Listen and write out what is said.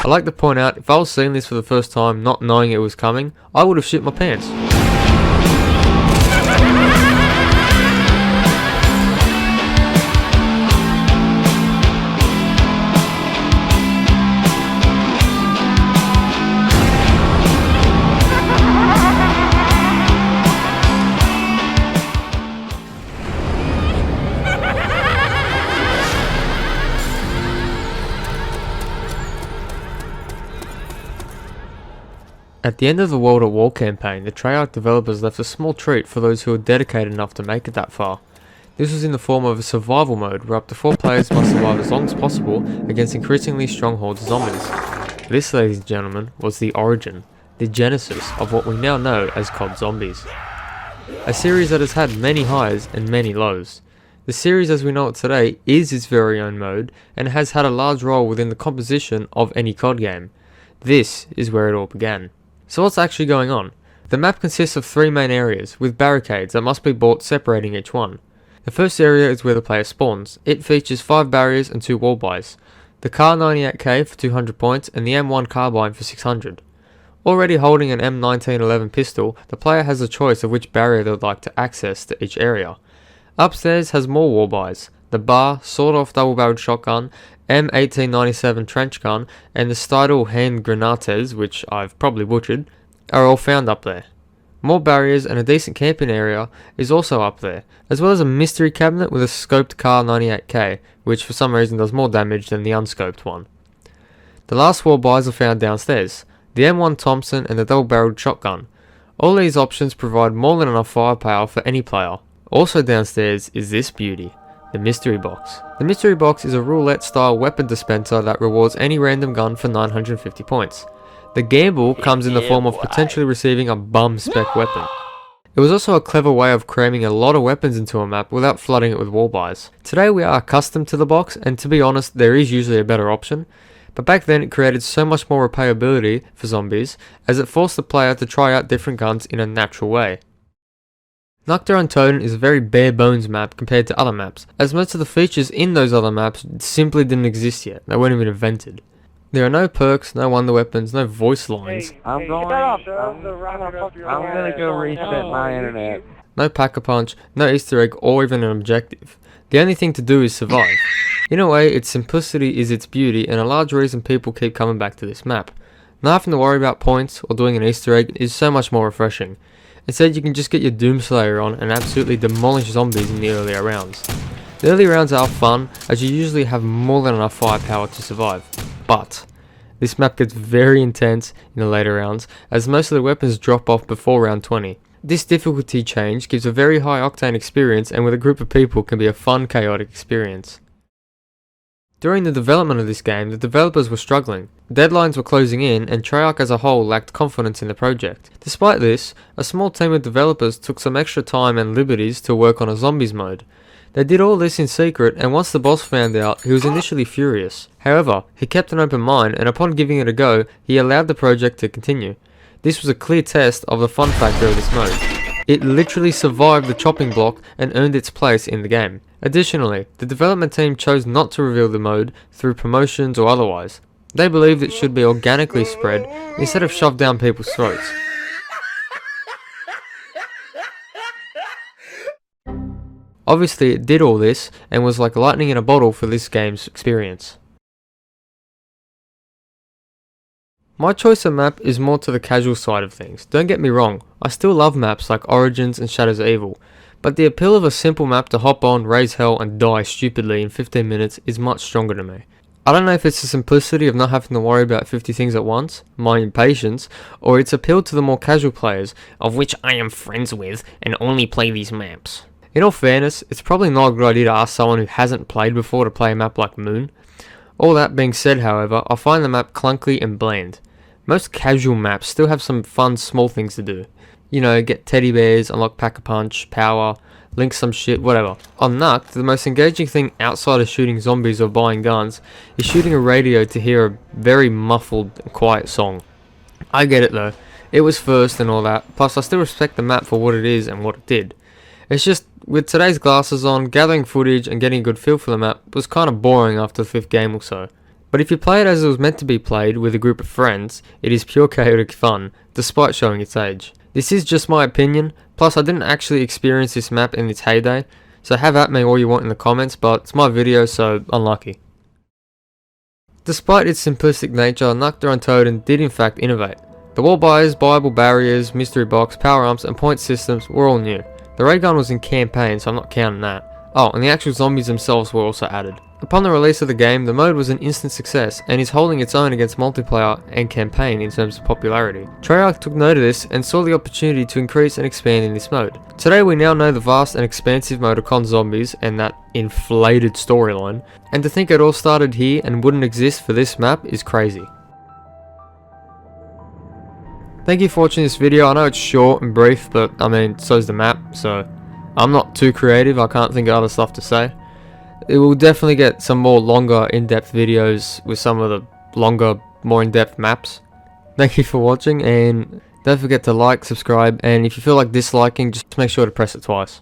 I'd like to point out, if I was seeing this for the first time, not knowing it was coming, I would have shit my pants. At the end of the World at War campaign, the Treyarch developers left a small treat for those who were dedicated enough to make it that far. This was in the form of a survival mode where up to 4 players must survive as long as possible against increasingly strong hordes of zombies. This, ladies and gentlemen, was the origin, the genesis of what we now know as COD Zombies. A series that has had many highs and many lows. The series as we know it today is its very own mode and has had a large role within the composition of any COD game. This is where it all began. So what's actually going on? The map consists of 3 main areas, with barricades that must be bought separating each one. The first area is where the player spawns. It features 5 barriers and 2 wall buys. The Kar 98K for 200 points and the M1 carbine for 600. Already holding an M1911 pistol, the player has a choice of which barrier they would like to access to each area. Upstairs has more wall buys. The bar, sawed-off double-barreled shotgun, M1897 trench gun, and the Stidal hand granates, which I've probably butchered, are all found up there. More barriers and a decent camping area is also up there, as well as a mystery cabinet with a scoped Kar 98K, which for some reason does more damage than the unscoped one. The last wall buys are found downstairs, the M1 Thompson and the double-barreled shotgun. All these options provide more than enough firepower for any player. Also downstairs is this beauty. The Mystery Box. The Mystery Box is a roulette-style weapon dispenser that rewards any random gun for 950 points. The gamble comes in the form of potentially receiving a bum-spec weapon. It was also a clever way of cramming a lot of weapons into a map without flooding it with wall buys. Today we are accustomed to the box, and to be honest, there is usually a better option. But back then it created so much more replayability for zombies, as it forced the player to try out different guns in a natural way. Nacht der Untoten is a very bare bones map compared to other maps, as most of the features in those other maps simply didn't exist yet, they weren't even invented. There are no perks, no wonder weapons, no voice lines. I'm gonna go reset my internet. No pack-a-punch, no Easter egg or even an objective. The only thing to do is survive. In a way, its simplicity is its beauty and a large reason people keep coming back to this map. Not having to worry about points or doing an Easter egg is so much more refreshing. Instead, you can just get your Doomslayer on and absolutely demolish zombies in the earlier rounds. The early rounds are fun, as you usually have more than enough firepower to survive. But this map gets very intense in the later rounds, as most of the weapons drop off before round 20. This difficulty change gives a very high octane experience, and with a group of people can be a fun, chaotic experience. During the development of this game, the developers were struggling. Deadlines were closing in, and Treyarch as a whole lacked confidence in the project. Despite this, a small team of developers took some extra time and liberties to work on a zombies mode. They did all this in secret, and once the boss found out, he was initially furious. However, he kept an open mind, and upon giving it a go, he allowed the project to continue. This was a clear test of the fun factor of this mode. It literally survived the chopping block and earned its place in the game. Additionally, the development team chose not to reveal the mode through promotions or otherwise. They believed it should be organically spread instead of shoved down people's throats. Obviously it did all this and was like lightning in a bottle for this game's experience. My choice of map is more to the casual side of things. Don't get me wrong, I still love maps like Origins and Shadows of Evil, but the appeal of a simple map to hop on, raise hell and die stupidly in 15 minutes is much stronger to me. I don't know if it's the simplicity of not having to worry about 50 things at once, my impatience, or its appeal to the more casual players, of which I am friends with and only play these maps. In all fairness, it's probably not a good idea to ask someone who hasn't played before to play a map like Moon. All that being said, however, I find the map clunky and bland. Most casual maps still have some fun small things to do. You know, get teddy bears, unlock Pack-a-Punch, power, link some shit, whatever. On Nacht, the most engaging thing outside of shooting zombies or buying guns is shooting a radio to hear a very muffled and quiet song. I get it though, it was first and all that, plus I still respect the map for what it is and what it did. It's just, with today's glasses on, gathering footage and getting a good feel for the map was kinda boring after the 5th game or so. But if you play it as it was meant to be played with a group of friends, it is pure chaotic fun, despite showing its age. This is just my opinion, plus I didn't actually experience this map in its heyday, so have at me all you want in the comments, but it's my video, so unlucky. Despite its simplistic nature, Nacht der Untoten did in fact innovate. The wall buyers, buyable barriers, mystery box, power arms and point systems were all new. The ray gun was in campaign, so I'm not counting that. Oh, and the actual zombies themselves were also added. Upon the release of the game, the mode was an instant success and is holding its own against multiplayer and campaign in terms of popularity. Treyarch took note of this and saw the opportunity to increase and expand in this mode. Today we now know the vast and expansive mode of COD Zombies and that inflated storyline, and to think it all started here and wouldn't exist for this map is crazy. Thank you for watching this video. I know it's short and brief, but I mean, so's the map, so I'm not too creative, I can't think of other stuff to say. It will definitely get some more longer in-depth videos with some of the longer, more in-depth maps. Thank you for watching, and don't forget to like, subscribe, and if you feel like disliking, just make sure to press it twice.